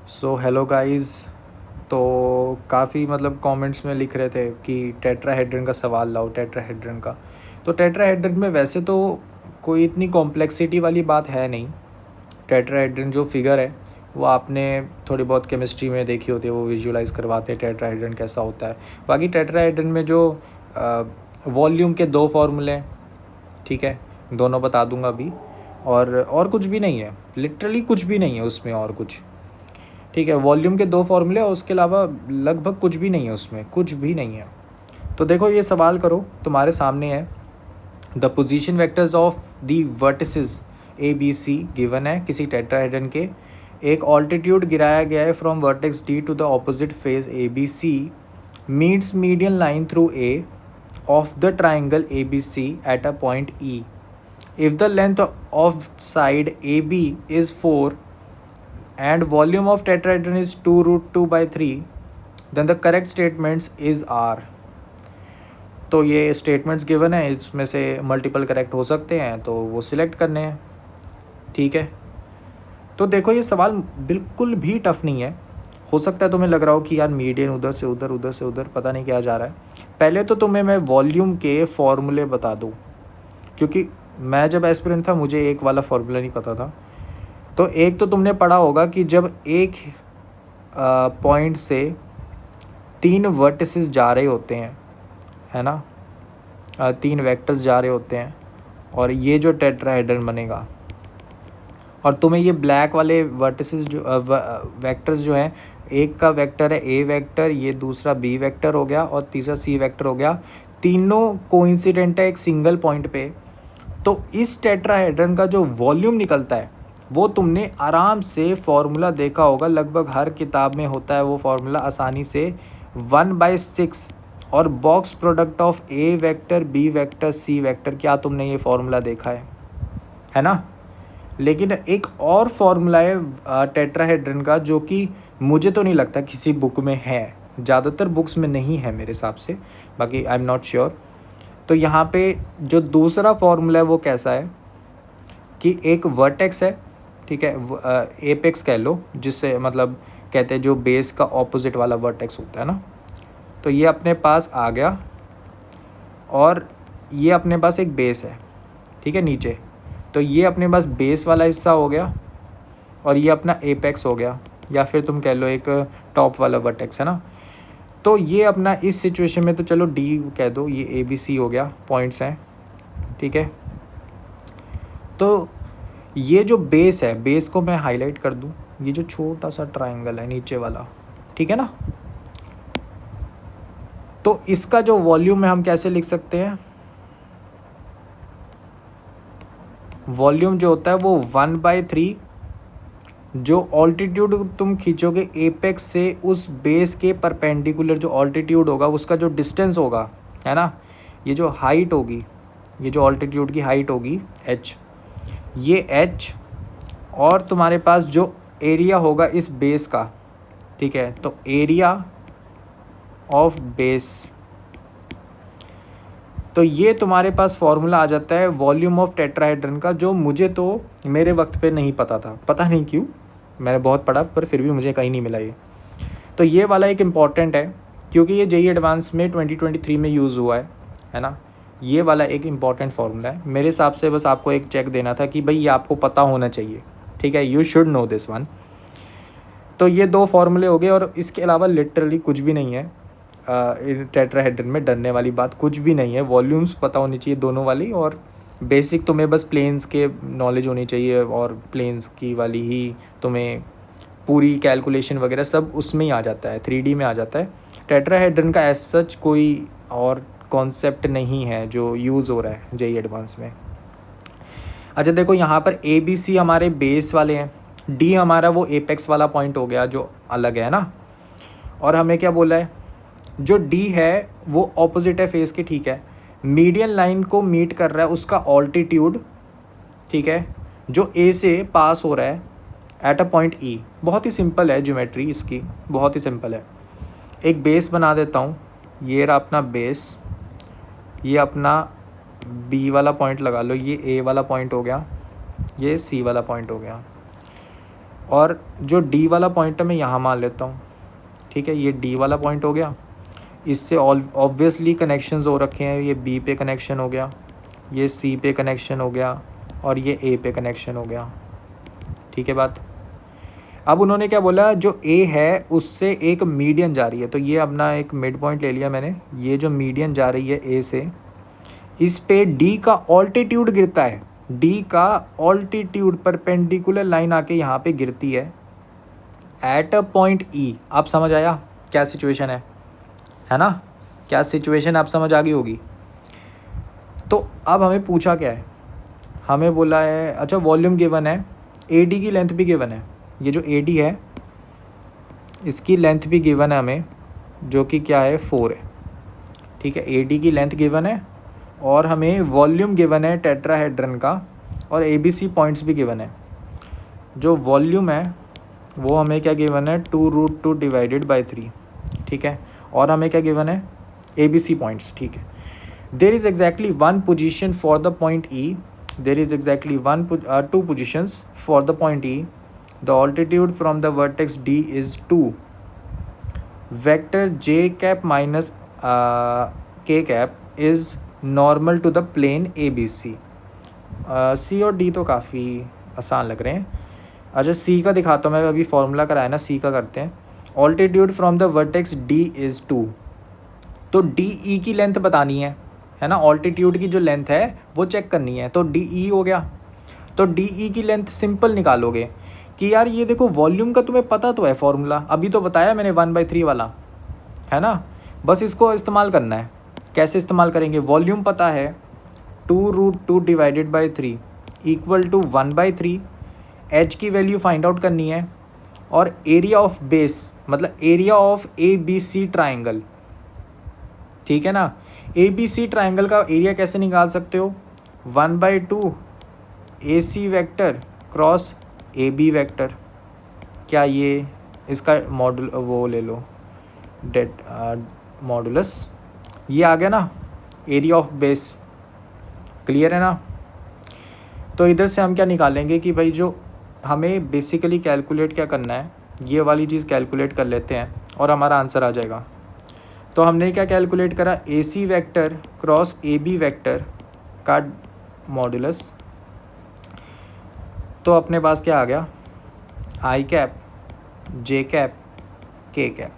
So hello guys. तो काफ़ी मतलब कमेंट्स में लिख रहे थे कि टेट्राहेड्रन का सवाल लाओ, टेट्राहेड्रन का। तो टेट्राहेड्रन में वैसे तो कोई इतनी कॉम्प्लेक्सिटी वाली बात है नहीं। टेट्राहेड्रन जो फिगर है वो आपने थोड़ी बहुत केमिस्ट्री में देखी होती है, वो विजुलाइज करवाते हैं टेट्राहेड्रन कैसा होता है। बाकी टेट्राहेड्रन में जो वॉल्यूम के दो फॉर्मूले हैं, ठीक है, दोनों बता दूंगा अभी। और कुछ भी नहीं है, लिटरली कुछ भी नहीं है उसमें, और कुछ, ठीक है। वॉल्यूम के दो फॉर्मूले और उसके अलावा लगभग कुछ भी नहीं है उसमें, कुछ भी नहीं है। तो देखो, ये सवाल करो, तुम्हारे सामने है the position vectors of the vertices A B C given है किसी टेट्राहेड्रन के। एक ऑल्टीट्यूड गिराया गया है from vertex D to the opposite face A B C meets median line through A of the triangle A B C at a point E. If the length of side A B is 4 and volume of tetrahedron is 2 root 2 by 3, then the correct statements is R। तो ये statements given है, इसमें से multiple correct हो सकते हैं, तो वो सिलेक्ट करने हैं, ठीक है। तो देखो, ये सवाल बिल्कुल भी टफ नहीं है। हो सकता है तुम्हें लग रहा हो कि यार मीडियन उधर से उधर, उधर से उधर, पता नहीं क्या जा रहा है। पहले तो तुम्हें मैं वॉल्यूम के फॉर्मूले बता दूँ, क्योंकि मैं जब एस्पिरेंट था मुझे एक वाला फार्मूला नहीं पता था। तो एक तो तुमने पढ़ा होगा कि जब एक पॉइंट से 3 वर्टिसेस जा रहे होते हैं, है ना, 3 वेक्टर्स जा रहे होते हैं, और ये जो टेट्राहेड्रन बनेगा, और तुम्हें ये ब्लैक वाले वर्टिसेस जो वेक्टर्स जो हैं, एक का वेक्टर है ए वेक्टर, ये दूसरा बी वेक्टर हो गया, और तीसरा सी वेक्टर हो गया। तीनों कोइंसिडेंट है एक सिंगल पॉइंट पे। तो इस टेट्राहेड्रन का जो वॉल्यूम निकलता है वो तुमने आराम से फॉर्मूला देखा होगा, लगभग हर किताब में होता है वो फार्मूला आसानी से, 1/6 और box product of A vector B vector C vector. क्या तुमने ये फार्मूला देखा है ना? लेकिन एक और फार्मूला है टेट्राहेड्रन का, जो कि मुझे तो नहीं लगता किसी बुक में है, ज़्यादातर बुक्स में नहीं है मेरे हिसाब से, बाकी आई एम नॉट श्योर। तो यहाँ पे जो दूसरा फार्मूला है वो कैसा है कि एक वर्टेक्स है, ठीक है, एपेक्स कह लो, जिससे मतलब कहते हैं जो बेस का ऑपोजिट वाला वर्टेक्स होता है ना। तो ये अपने पास आ गया, और ये अपने पास एक बेस है, ठीक है, नीचे। तो ये अपने पास बेस वाला हिस्सा हो गया, और ये अपना एपेक्स हो गया, या फिर तुम कह लो एक टॉप वाला वर्टेक्स, है ना। तो ये अपना इस सिचुएशन में तो चलो डी कह दो, ये ए बी सी हो गया, पॉइंट्स हैं, ठीक है। तो ये जो बेस है, बेस को मैं हाईलाइट कर दूं, ये जो छोटा सा ट्राइंगल है नीचे वाला, ठीक है ना। तो इसका जो वॉल्यूम है हम कैसे लिख सकते हैं? वॉल्यूम जो होता है वो 1/3, जो ऑल्टीट्यूड तुम खींचोगे एपेक्स से उस बेस के परपेंडिकुलर, जो ऑल्टीट्यूड होगा उसका जो डिस्टेंस होगा, है ना, ये जो हाइट होगी, ये जो ऑल्टीट्यूड की हाइट होगी h, ये h, और तुम्हारे पास जो एरिया होगा इस बेस का, ठीक है, तो एरिया ऑफ बेस। तो ये तुम्हारे पास फॉर्मूला आ जाता है वॉल्यूम ऑफ टेट्राहेड्रन का, जो मुझे तो मेरे वक्त पे नहीं पता था, पता नहीं क्यों, मैंने बहुत पढ़ा पर फिर भी मुझे कहीं नहीं मिला ये। तो ये वाला एक इम्पॉर्टेंट है, क्योंकि ये जेईई एडवांस में 2023 में यूज़ हुआ है ना। ये वाला एक इम्पॉर्टेंट फार्मूला है मेरे हिसाब से, बस आपको एक चेक देना था कि भाई ये आपको पता होना चाहिए, ठीक है, you should know this one. तो ये 2 फार्मूले हो गए, और इसके अलावा लिटरली कुछ भी नहीं है टेट्राहेड्रन में, डरने वाली बात कुछ भी नहीं है। वॉल्यूम्स पता होनी चाहिए दोनों वाली, और बेसिक तुम्हें बस प्लेन्स के नॉलेज होनी चाहिए, और प्लेन्स की वाली ही तुम्हें पूरी कैलकुलेशन वगैरह सब उसमें ही आ जाता है, 3D में आ जाता है। टेट्राहेड्रन का एज सच कोई और कॉन्सेप्ट नहीं है जो यूज़ हो रहा है जेईई एडवांस में। अच्छा देखो, यहाँ पर ए बी सी हमारे बेस वाले हैं, डी हमारा वो एपेक्स वाला पॉइंट हो गया जो अलग है ना। और हमें क्या बोला है, जो डी है वो ऑपोजिट है फेस के, ठीक है, मीडियन लाइन को मीट कर रहा है उसका ऑल्टीट्यूड, ठीक है, जो ए से पास हो रहा है एट अ पॉइंट ई। बहुत ही सिंपल है ज्योमेट्री इसकी, बहुत ही सिंपल है। एक बेस बना देता हूँ, ये रहा अपना बेस, ये अपना बी वाला पॉइंट लगा लो, ये ए वाला पॉइंट हो गया, ये सी वाला पॉइंट हो गया। और जो डी वाला पॉइंट है मैं यहाँ मान लेता हूँ, ठीक है। ये डी वाला पॉइंट हो गया, इससे ऑब्वियसली कनेक्शंस हो रखे हैं। ये बी पे कनेक्शन हो गया, ये सी पे कनेक्शन हो गया और ये ए पे कनेक्शन हो गया, ठीक है बात। अब उन्होंने क्या बोला, जो ए है उससे एक मीडियन जा रही है, तो ये अपना एक मिड पॉइंट ले लिया मैंने। ये जो मीडियन जा रही है ए से, इस पे डी का ऑल्टीट्यूड गिरता है, डी का ऑल्टीट्यूड परपेंडिकुलर लाइन आके यहाँ पे गिरती है एट अ पॉइंट ई। आप समझ आया क्या सिचुएशन है ना, क्या सिचुएशन आप समझ आ गई होगी। तो अब हमें पूछा क्या है, हमें बोला है अच्छा वॉल्यूम गिवन है, ए डी की लेंथ भी गिवन है। ये जो ए डी है इसकी लेंथ भी गिवन है हमें, जो कि क्या है 4 है, ठीक है। ए डी की लेंथ गिवन है और हमें वॉल्यूम गिवन है टेट्राहेड्रन का, और ए बी सी पॉइंट्स भी गिवन है। जो वॉल्यूम है वो हमें क्या गिवन है 2√2 डिवाइडेड बाई 3, ठीक है। और हमें क्या गिवन है ए बी सी पॉइंट्स, ठीक है। There is exactly one position for the point E, there is exactly two positions for the point E. The altitude from the vertex D is 2, vector J cap minus K cap is normal to the plane A B C. C और D तो काफ़ी आसान लग रहे हैं। अच्छा सी का दिखाता हूँ मैं, अभी फॉर्मूला कराया ना, सी का करते हैं। Altitude from the vertex D is 2, तो डी ई की लेंथ बतानी है ना, ऑल्टीट्यूड की जो लेंथ है वो चेक करनी है। तो डी ई हो गया, तो डी ई की लेंथ सिंपल निकालोगे कि यार ये देखो वॉल्यूम का तुम्हें पता तो है फॉर्मूला, अभी तो बताया मैंने 1/3 वाला, है ना। बस इसको इस्तेमाल करना है। कैसे इस्तेमाल करेंगे, वॉल्यूम पता है 2√2 divided by 3 equal to 1/3। H की वैल्यू फाइंड आउट करनी है, और एरिया ऑफ बेस मतलब area of A B C triangle, ठीक है ना। ए बी सी ट्राइंगल का एरिया कैसे निकाल सकते हो, 1/2 A C vector cross A B vector. क्या ये इसका मॉडुल वो ले लो डेट मॉडुलस, ये आ गया ना एरिया ऑफ बेस, क्लियर है ना। तो इधर से हम क्या निकालेंगे कि भाई जो हमें बेसिकली कैलकुलेट क्या करना है, ये वाली चीज़ कैलकुलेट कर लेते हैं और हमारा आंसर आ जाएगा। तो हमने क्या कैलकुलेट करा, A C vector cross A B vector का मॉडुलस। तो अपने पास क्या आ गया, I cap J cap K cap,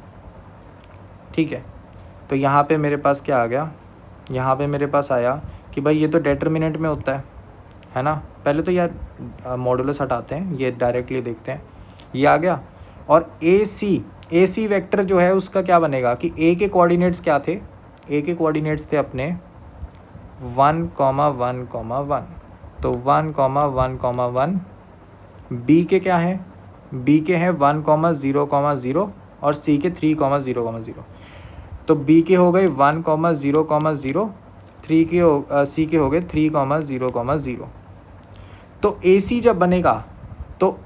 ठीक है। तो यहाँ पे मेरे पास क्या आ गया, यहाँ पे मेरे पास आया कि भाई ये तो डेटर्मिनेंट में होता है ना। पहले तो यार मॉडुलस हटाते हैं, ये डायरेक्टली देखते हैं, ये आ गया। और ए सी वेक्टर जो है उसका क्या बनेगा कि ए के कोऑर्डिनेट्स क्या थे, ए के कोऑर्डिनेट्स थे अपने 1,1,1, तो 1,1,1। बी के क्या है, बी के हैं 1,0,0 और सी के 3,0,0। तो बी के हो गए 1,0,0, सी के हो गए 3,0,0। तो ए सी जब बनेगा तो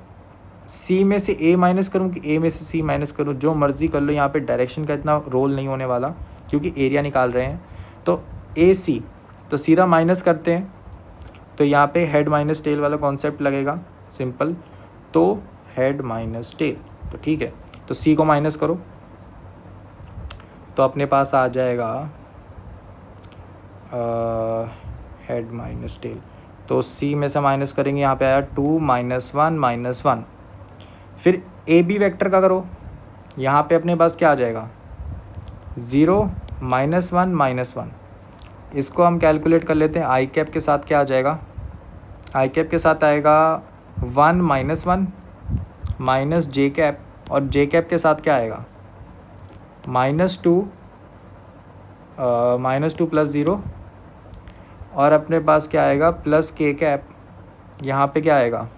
सी में से ए माइनस करूँ कि ए में से सी माइनस करूँ, जो मर्ज़ी कर लो, यहाँ पे डायरेक्शन का इतना रोल नहीं होने वाला क्योंकि एरिया निकाल रहे हैं। तो ए सी तो सीधा माइनस करते हैं, तो यहाँ पे हेड माइनस टेल वाला कॉन्सेप्ट लगेगा, सिंपल। तो हेड माइनस टेल, तो ठीक है। तो सी को माइनस करो तो अपने पास आ जाएगा हेड माइनस टेल। तो सी में से माइनस करेंगे, यहाँ पे आया 2 -1 -1। फिर ए बी वेक्टर का करो, यहाँ पे अपने पास क्या आ जाएगा 0 -1 -1। इसको हम कैलकुलेट कर लेते हैं। आई कैप के साथ क्या आ जाएगा, आई कैप के साथ आएगा 1 -1 माइनस जे कैप, और जे कैप के साथ क्या आएगा -2 + 0, और अपने पास क्या आएगा प्लस के कैप। यहाँ पे क्या आएगा,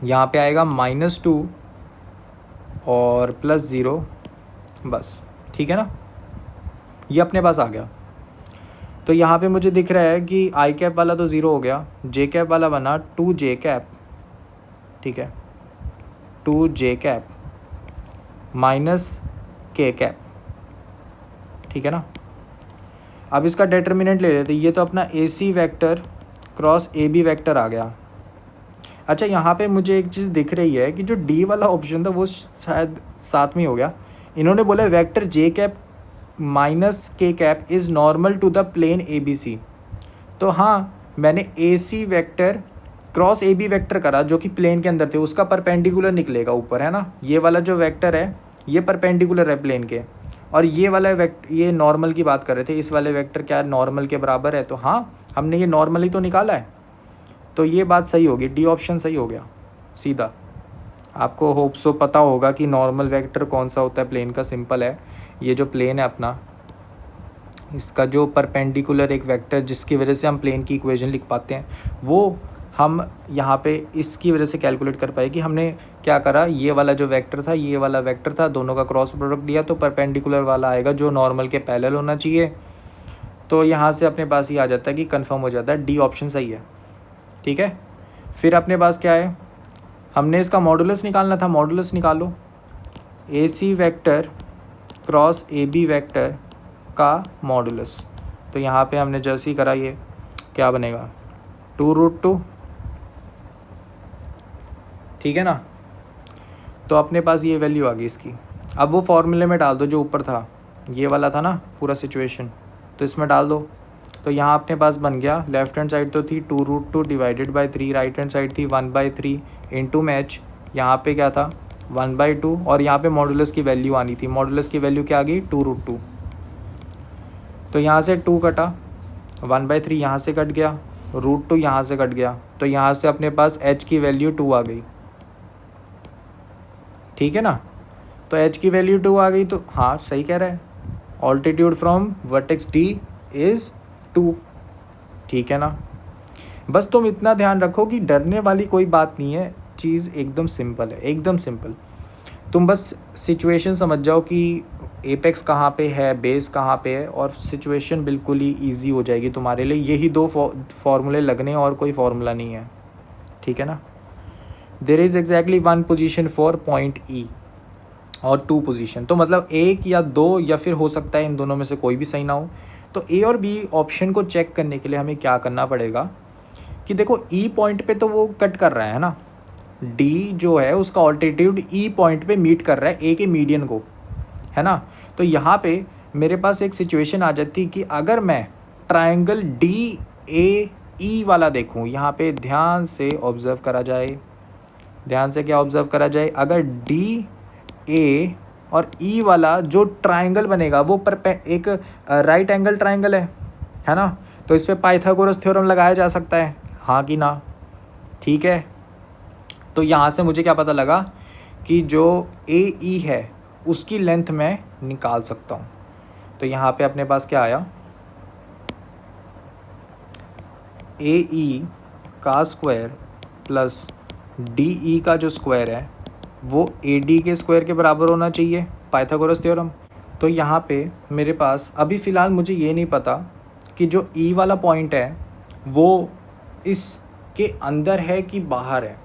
यहाँ पे आएगा -2 और +0, बस ठीक है ना, ये अपने पास आ गया। तो यहाँ पे मुझे दिख रहा है कि आई कैप वाला तो 0 हो गया, जे कैप वाला बना 2 जे कैप, ठीक है, 2 जे कैप माइनस के कैप, ठीक है ना। अब इसका डेटर्मिनेंट ले लेते हैं। ये तो अपना A C vector cross A B vector आ गया। अच्छा, यहाँ पे मुझे एक चीज़ दिख रही है कि जो डी वाला ऑप्शन था वो शायद साथ में ही हो गया। इन्होंने बोला vector J cap minus K cap is normal to the plane A B C. तो हाँ, मैंने A C vector cross A B vector करा जो कि प्लेन के अंदर थे, उसका परपेंडिकुलर निकलेगा ऊपर, है ना। ये वाला जो वेक्टर है ये परपेंडिकुलर है प्लेन के, और ये वाला ये नॉर्मल की बात कर रहे थे, इस वाले वेक्टर क्या नॉर्मल के बराबर है। तो हाँ, हमने ये नॉर्मल ही तो निकाला है, तो ये बात सही होगी, डी ऑप्शन सही हो गया सीधा। आपको होप सो पता होगा कि नॉर्मल वेक्टर कौन सा होता है प्लेन का। सिंपल है, ये जो प्लेन है अपना, इसका जो परपेंडिकुलर एक वेक्टर जिसकी वजह से हम प्लेन की इक्वेशन लिख पाते हैं, वो हम यहाँ पे इसकी वजह से कैलकुलेट कर पाए कि हमने क्या करा, ये वाला जो वेक्टर था ये वाला वेक्टर था, दोनों का क्रॉस प्रोडक्ट दिया तो परपेंडिकुलर वाला आएगा जो नॉर्मल के पैरेलल होना चाहिए। तो यहाँ से अपने पास ये आ जाता है कि कंफर्म हो जाता है डी ऑप्शन सही है। ठीक है, फिर अपने पास क्या है, हमने इसका मॉडुलस निकालना था। मॉडुलस निकालो, A C vector cross A B vector का मॉडुलस। तो यहाँ पे हमने जैसे ही करा, ये क्या बनेगा 2√2, ठीक है ना। तो अपने पास ये वैल्यू आ गई इसकी। अब वो फॉर्मूले में डाल दो जो ऊपर था, ये वाला था ना पूरा सिचुएशन, तो इसमें डाल दो। तो यहाँ अपने पास बन गया, लेफ्ट हैंड साइड तो थी 2√2 divided by 3, right hand side थी 1/3 इंटू मैच, यहाँ पे क्या था 1/2, और यहाँ पे मॉडुलस की वैल्यू आनी थी। मॉडुलस की वैल्यू क्या आ गई 2√2। तो यहाँ से 2 कटा, 1/3 यहाँ से कट गया, √2 यहाँ से कट गया, तो यहाँ से अपने पास h की वैल्यू 2 आ गई। ठीक है ना, तो h की वैल्यू 2 आ गई, तो हाँ सही कह रहा है, altitude from vertex D is 2। ठीक है ना, बस तुम इतना ध्यान रखो कि डरने वाली कोई बात नहीं है, चीज़ एकदम सिंपल है, एकदम सिंपल। तुम बस सिचुएशन समझ जाओ कि एपेक्स कहाँ पे है, बेस कहाँ पे है, और सिचुएशन बिल्कुल ही इजी हो जाएगी तुम्हारे लिए। यही दो फॉर्मूले लगने और कोई फार्मूला नहीं है। ठीक है ना, there is exactly 1 position for point E और 2 पोजीशन, तो मतलब 1 या 2 या फिर हो सकता है इन दोनों में से कोई भी सही ना हो। तो ए और बी ऑप्शन को चेक करने के लिए हमें क्या करना पड़ेगा कि देखो ई पॉइंट पे तो वो कट कर रहा है ना, डी जो है उसका ऑल्टीट्यूड ई पॉइंट पे मीट कर रहा है ए के मीडियन को, है ना। तो यहाँ पे मेरे पास एक सिचुएशन आ जाती कि अगर मैं ट्रायंगल डी ए ई वाला देखूँ, यहाँ पे ध्यान से ऑब्ज़र्व करा जाए, ध्यान से क्या ऑब्ज़र्व करा जाए, अगर डी ए और ई वाला जो ट्रायंगल बनेगा वो एक राइट एंगल ट्रायंगल है ना। तो इस पर पाइथागोरस थ्योरम लगाया जा सकता है, हाँ कि ना। ठीक है, तो यहाँ से मुझे क्या पता लगा कि जो ए ई है उसकी लेंथ मैं निकाल सकता हूँ। तो यहाँ पे अपने पास क्या आया, ए ई का स्क्वायर प्लस डी ई का जो स्क्वायर है वो ए डी के स्क्वायर के बराबर होना चाहिए, पाइथागोरस थ्योरम। तो यहाँ पे मेरे पास अभी फ़िलहाल मुझे ये नहीं पता कि जो ई वाला पॉइंट है वो इसके अंदर है कि बाहर है।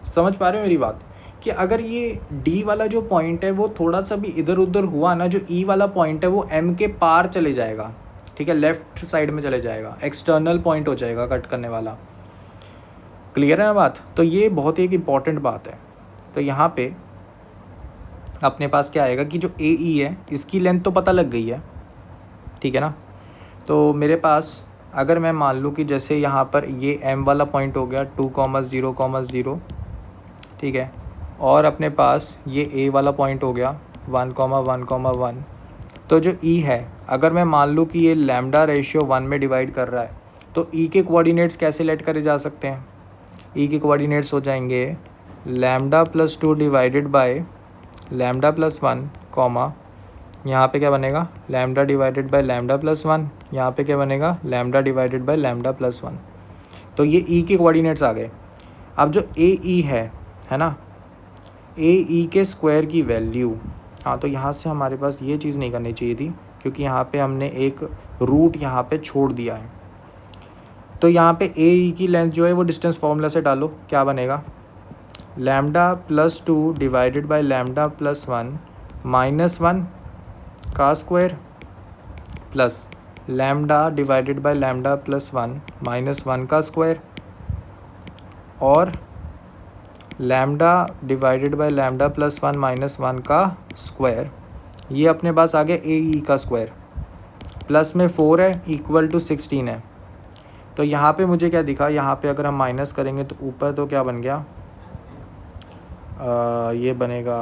समझ पा रहे हो मेरी बात, कि अगर ये डी वाला जो पॉइंट है वो थोड़ा सा भी इधर उधर हुआ ना, जो ई वाला पॉइंट है वो एम के पार चले जाएगा, ठीक है, लेफ़्ट साइड में चले जाएगा, एक्सटर्नल पॉइंट हो जाएगा कट करने वाला। क्लियर है ना बात। तो ये बहुत ही एक इम्पॉर्टेंट बात है। तो यहाँ पे अपने पास क्या आएगा कि जो ए ई है इसकी लेंथ तो पता लग गई है, ठीक है ना। तो मेरे पास अगर मैं मान लूँ कि जैसे यहाँ पर ये एम वाला पॉइंट हो गया 2,0,0, ठीक है, और अपने पास ये ए वाला पॉइंट हो गया 1,1,1। तो जो ई है, अगर मैं मान लूँ कि ये लैम्डा रेशियो 1 में डिवाइड कर रहा है, तो ई के कोऑर्डिनेट्स कैसे लेट करे जा सकते हैं, ई के कोऑर्डिनेट्स हो जाएंगे λ+2 डिवाइडेड बाय λ+1, कॉमा यहाँ पे क्या बनेगा लैम्डा डिवाइडेड बाय λ+1, यहाँ पे क्या बनेगा लैम्डा डिवाइडेड बाय λ+1। तो ये ई के कोऑर्डिनेट्स आ गए। अब जो ए ई है ना, ए ई के स्क्वायर की वैल्यू, हाँ तो यहाँ से हमारे पास ये चीज़ नहीं करनी चाहिए थी क्योंकि यहाँ पे हमने एक रूट यहाँ पे छोड़ दिया है। तो यहाँ पे ए ई की लेंथ जो है वो डिस्टेंस फार्मूला से डालो, क्या बनेगा λ+2 डिवाइडेड बाय λ+1 -1 का square plus lambda divided by λ+1 -1 का स्क्वायर, और lambda divided by lambda plus 1 minus 1 का स्क्वायर, ये अपने पास आ गया ए ई का स्क्वायर, प्लस में 4 है इक्वल टू 16 है। तो यहाँ पे मुझे क्या दिखा, यहाँ पे अगर हम माइनस करेंगे तो ऊपर तो क्या बन गया, ये बनेगा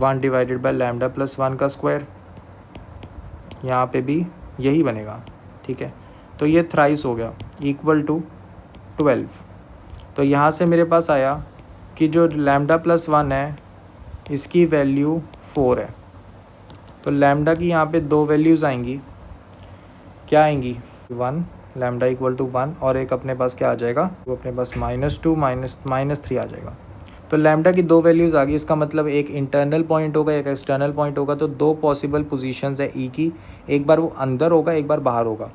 1 डिवाइडेड बाय लैम्डा प्लस 1 का स्क्वायर, यहाँ पे भी यही बनेगा, ठीक है। तो ये थ्राइस हो गया इक्वल टू 12। तो यहाँ से मेरे पास आया कि जो लैम्डा प्लस 1 है इसकी वैल्यू 4 है। तो लैम्डा की यहाँ पे दो वैल्यूज़ आएंगी, क्या आएंगी, 1 लैम्डा इक्वल टू 1 और एक अपने पास क्या आ जाएगा, वो अपने पास -2 -3 आ जाएगा। तो लैम्डा की दो वैल्यूज़ आ गई, इसका मतलब एक इंटरनल पॉइंट होगा एक एक्सटर्नल पॉइंट होगा। तो दो पॉसिबल पोजीशंस है ई की, एक बार वो अंदर होगा एक बार बाहर होगा।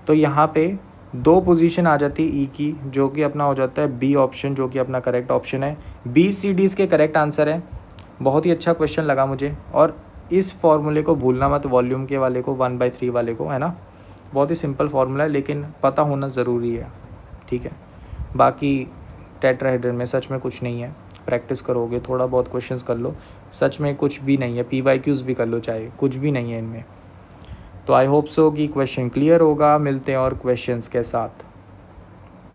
तो यहाँ पे दो पोजीशन आ जाती है ई की, जो कि अपना हो जाता है बी ऑप्शन, जो कि अपना करेक्ट ऑप्शन है। बी सी डी इसके करेक्ट आंसर है। बहुत ही अच्छा क्वेश्चन लगा मुझे, और इस फॉर्मूले को भूलना मत, वॉल्यूम के वाले को, 1/3 वाले को, है ना। बहुत ही सिंपल फार्मूला है लेकिन पता होना ज़रूरी है, ठीक है। बाकी टेट्राहेड्रन में सच में कुछ नहीं है, प्रैक्टिस करोगे थोड़ा बहुत क्वेश्चंस कर लो, सच में कुछ भी नहीं है। PYQs भी कर लो चाहे, कुछ भी नहीं है इनमें। तो आई होप सो कि क्वेश्चन क्लियर होगा। मिलते हैं और क्वेश्चंस के साथ।